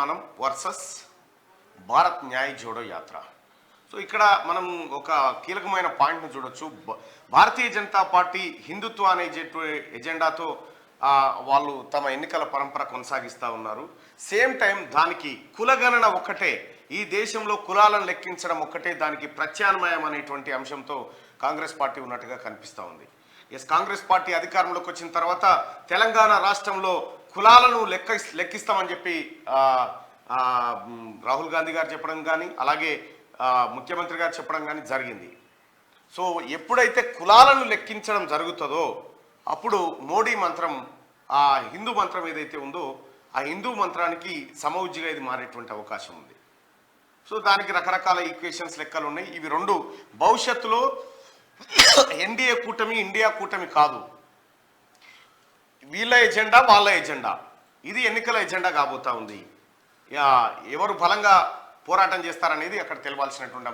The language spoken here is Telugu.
నిర్మాణం వర్సెస్ భారత్ న్యాయ్ జోడో యాత్ర. సో ఇక్కడ మనం ఒక కీలకమైన పాయింట్ను చూడొచ్చు. భారతీయ జనతా పార్టీ హిందుత్వ అనే ఎజెండాతో వాళ్ళు తమ ఎన్నికల పరంపర కొనసాగిస్తూ ఉన్నారు. సేమ్ టైం దానికి కులగణన ఒక్కటే, ఈ దేశంలో కులాలను లెక్కించడం ఒక్కటే దానికి ప్రత్యామ్నాయం అనేటువంటి అంశంతో కాంగ్రెస్ పార్టీ ఉన్నట్టుగా కనిపిస్తూ ఉంది. కాంగ్రెస్ పార్టీ అధికారంలోకి వచ్చిన తర్వాత తెలంగాణ రాష్ట్రంలో కులాలను లెక్కిస్తామని చెప్పి రాహుల్ గాంధీ గారు చెప్పడం కానీ, అలాగే ముఖ్యమంత్రి గారు చెప్పడం కానీ జరిగింది. సో ఎప్పుడైతే కులాలను లెక్కించడం జరుగుతుందో అప్పుడు మోడీ మంత్రం, ఆ హిందూ మంత్రం ఏదైతే ఉందో ఆ హిందూ మంత్రానికి సమవుజ్జిగా ఇది మారేటువంటి అవకాశం ఉంది. సో దానికి రకరకాల ఈక్వేషన్స్ లెక్కలు ఉన్నాయి. ఇవి రెండు భవిష్యత్తులో ఎన్డీఏ కూటమి ఇండియా కూటమి కాదు, వీళ్ళ ఎజెండా వాళ్ళ ఎజెండా, ఇది ఎన్నికల ఎజెండా కాబోతా ఉంది. ఎవరు బలంగా పోరాటం చేస్తారనేది అక్కడ తెలవాల్సినటువంటి